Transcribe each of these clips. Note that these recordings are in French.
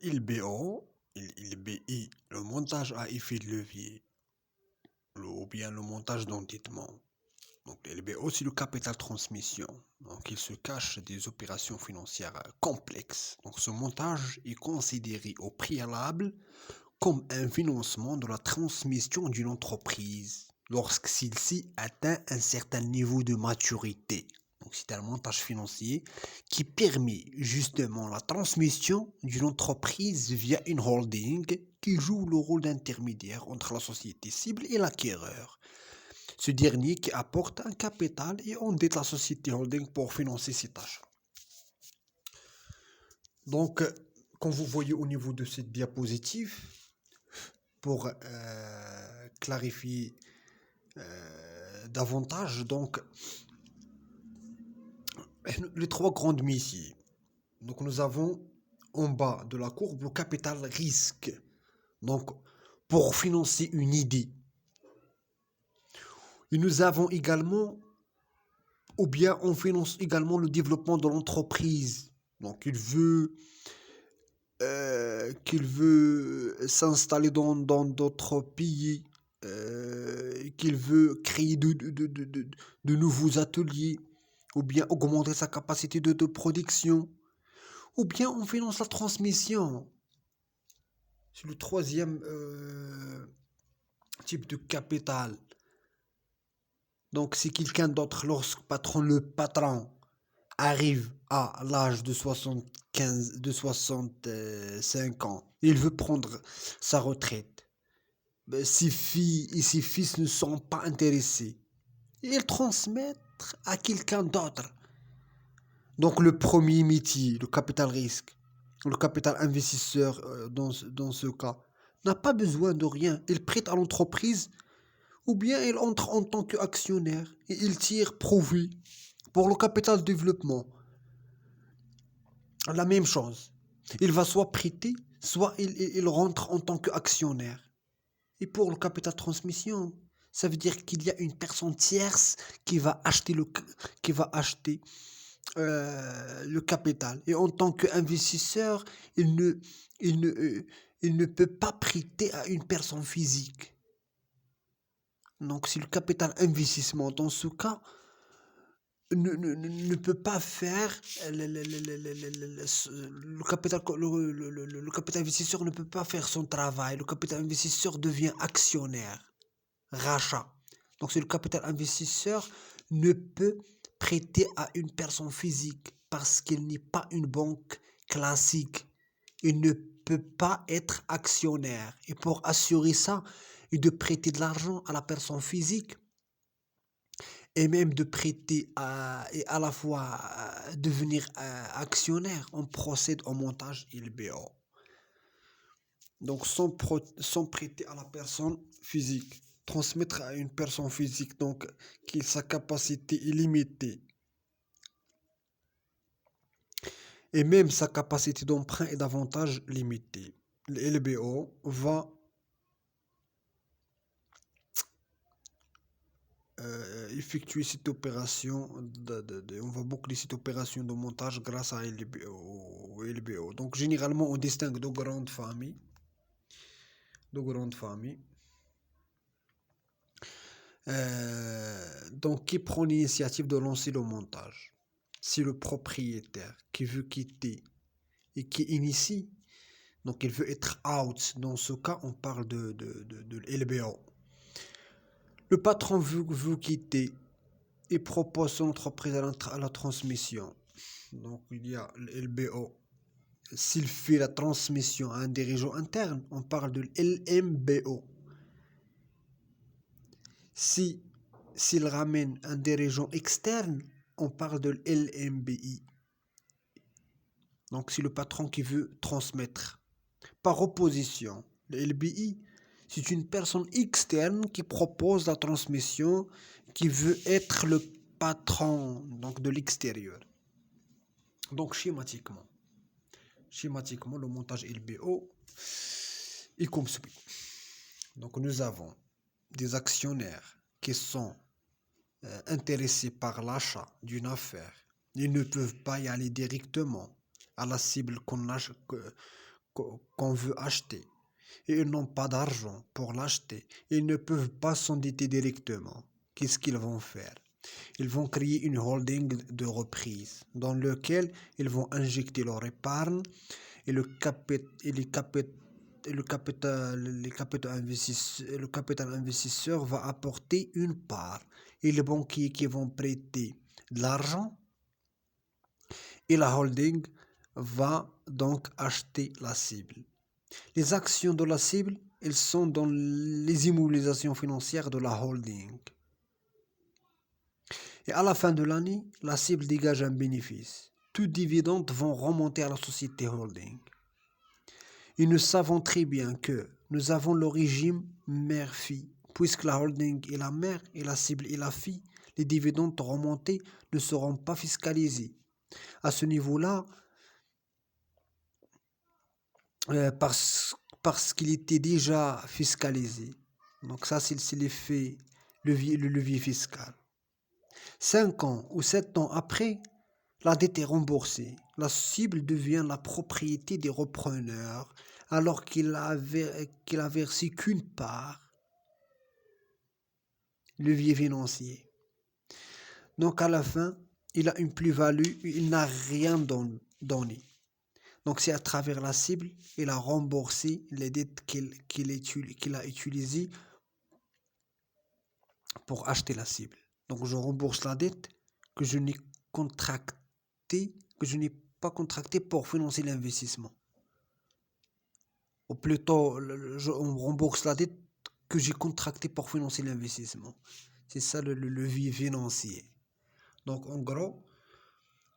LBO, LBI, le montage à effet de levier, ou bien le montage d'endettement. Donc, le LBO, c'est le capital transmission. Donc, il se cache des opérations financières complexes. Donc, ce montage est considéré au préalable comme un financement de la transmission d'une entreprise lorsque celle-ci atteint un certain niveau de maturité. Donc, c'est un montage financier qui permet justement la transmission d'une entreprise via une holding qui joue le rôle d'intermédiaire entre la société cible et l'acquéreur. Ce dernier qui apporte un capital et endette la société holding pour financer ses tâches. Donc, comme vous voyez au niveau de cette diapositive, pour clarifier davantage, donc, les trois grandes missions. Donc, nous avons en bas de la courbe le capital risque. Donc, pour financer une idée. Et nous avons également, ou bien on finance également le développement de l'entreprise. Donc, qu'il veut s'installer dans d'autres pays, qu'il veut créer de nouveaux ateliers, ou bien augmenter sa capacité de production, ou bien on finance la transmission. C'est le troisième type de capital. Donc c'est quelqu'un d'autre lorsque le patron arrive à l'âge de 65 ans, il veut prendre sa retraite. Ses filles et ses fils ne sont pas intéressés. Ils transmettent à quelqu'un d'autre. Donc le premier métier, le capital risque, le capital investisseur dans ce cas, n'a pas besoin de rien. Il prête à l'entreprise ou bien il entre en tant qu'actionnaire et il tire profit. Pour le capital développement, la même chose. Il va soit prêter, soit il rentre en tant qu'actionnaire. Et pour le capital transmission, ça veut dire qu'il y a une personne tierce qui va acheter le capital. Et en tant qu'investisseur, il ne peut pas prêter à une personne physique. Donc, c'est le capital investissement. Dans ce cas, ne peut pas faire le capital investisseur ne peut pas faire son travail. Le capital investisseur devient actionnaire, rachat. Donc, c'est le capital investisseur ne peut prêter à une personne physique parce qu'il n'est pas une banque classique. Il ne peut pas être actionnaire. Et pour assurer ça, et de prêter de l'argent à la personne physique, et même de prêter et à la fois devenir actionnaire, on procède au montage LBO. Donc sans prêter à la personne physique, transmettre à une personne physique, donc qui sa capacité est limitée. Et même sa capacité d'emprunt est davantage limitée. Le LBO va effectuer cette opération, on va boucler cette opération de montage grâce à LBO. Donc généralement on distingue deux grandes familles. Donc qui prend l'initiative de lancer le montage? C'est le propriétaire qui veut quitter et qui initie. Donc il veut être out. Dans ce cas, on parle de LBO. Le patron veut quitter et propose son entreprise à la transmission. Donc il y a le LBO. S'il fait la transmission à un dirigeant interne, on parle de LMBO. S'il ramène un dirigeant externe, on parle de LMBI. Donc c'est le patron qui veut transmettre. Par opposition, le LBI, c'est une personne externe qui propose la transmission, qui veut être le patron donc de l'extérieur. Donc schématiquement, le montage LBO est comme suit. Donc nous avons des actionnaires qui sont intéressés par l'achat d'une affaire. Ils ne peuvent pas y aller directement à la cible qu'on veut acheter. Et ils n'ont pas d'argent pour l'acheter. Ils ne peuvent pas s'endetter directement. Qu'est-ce qu'ils vont faire? Ils vont créer une holding de reprise dans lequel ils vont injecter leur épargne et le capital investisseur va apporter une part. Et les banquiers qui vont prêter de l'argent et la holding va donc acheter la cible. Les actions de la cible, elles sont dans les immobilisations financières de la holding. Et à la fin de l'année, la cible dégage un bénéfice. Tous dividendes vont remonter à la société holding. Et nous savons très bien que nous avons le régime mère-fille. Puisque la holding est la mère et la cible est la fille, les dividendes remontés ne seront pas fiscalisés. À ce niveau-là, parce qu'il était déjà fiscalisé. Donc ça, c'est l'effet, le levier fiscal. 5 ans ou 7 ans après, la dette est remboursée. La cible devient la propriété des repreneurs alors qu'il a versé qu'une part. Levier financier. Donc à la fin, il a une plus-value, il n'a rien donné. Donc c'est à travers la cible, il a remboursé les dettes qu'il a utilisées pour acheter la cible. Donc je rembourse la dette que je n'ai pas contractée pour financer l'investissement. Ou plutôt, on rembourse la dette que j'ai contractée pour financer l'investissement. C'est ça le levier financier. Donc en gros,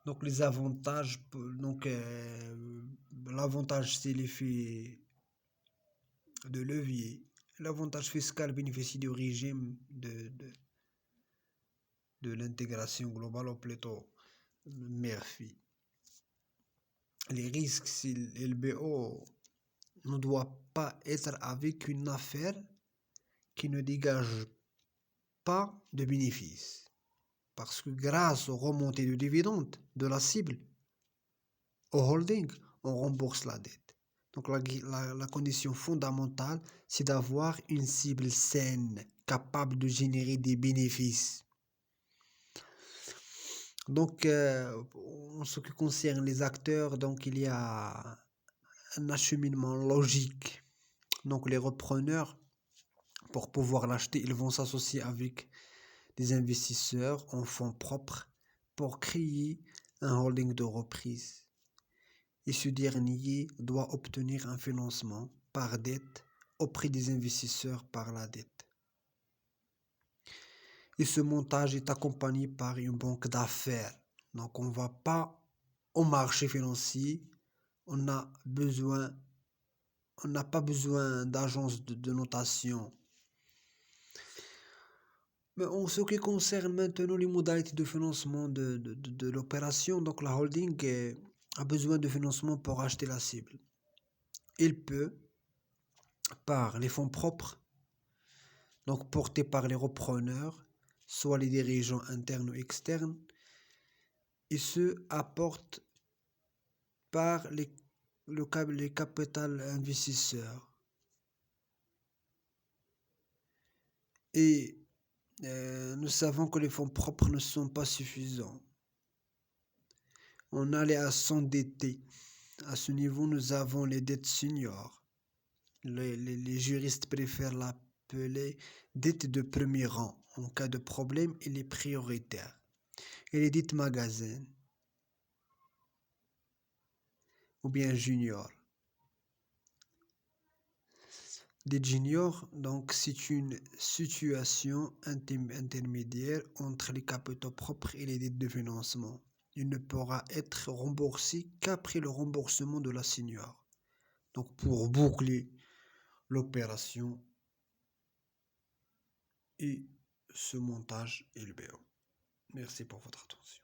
donc les avantages, l'avantage c'est l'effet de levier. L'avantage fiscal bénéficie du régime de l'intégration globale, ou plutôt mère-fille. Les risques, si l'LBO ne doit pas être avec une affaire qui ne dégage pas de bénéfices. Parce que grâce aux remontées de dividendes de la cible, au holding, on rembourse la dette. Donc la condition fondamentale, c'est d'avoir une cible saine, capable de générer des bénéfices. Donc, en ce qui concerne les acteurs, donc il y a un acheminement logique. Donc les repreneurs, pour pouvoir l'acheter, ils vont s'associer avec des investisseurs en fonds propres pour créer un holding de reprise. Et ce dernier doit obtenir un financement par dette auprès des investisseurs par la dette. Et ce montage est accompagné par une banque d'affaires. Donc on ne va pas au marché financier, on n'a pas besoin d'agence de notation. Mais en ce qui concerne maintenant les modalités de financement de l'opération, donc la holding a besoin de financement pour acheter la cible. Il peut, par les fonds propres, donc portés par les repreneurs, soit les dirigeants internes ou externes, et ce apporte par les capital investisseurs. Et nous savons que les fonds propres ne sont pas suffisants. On allait à s'endetter. À ce niveau, nous avons les dettes seniors. Les juristes préfèrent l'appeler dette de premier rang. En cas de problème, il est prioritaire. Et les dettes magasin ou bien junior. Dette junior, donc c'est une situation intermédiaire entre les capitaux propres et les dettes de financement. Il ne pourra être remboursé qu'après le remboursement de la senior. Donc pour boucler l'opération et ce montage LBO. Merci pour votre attention.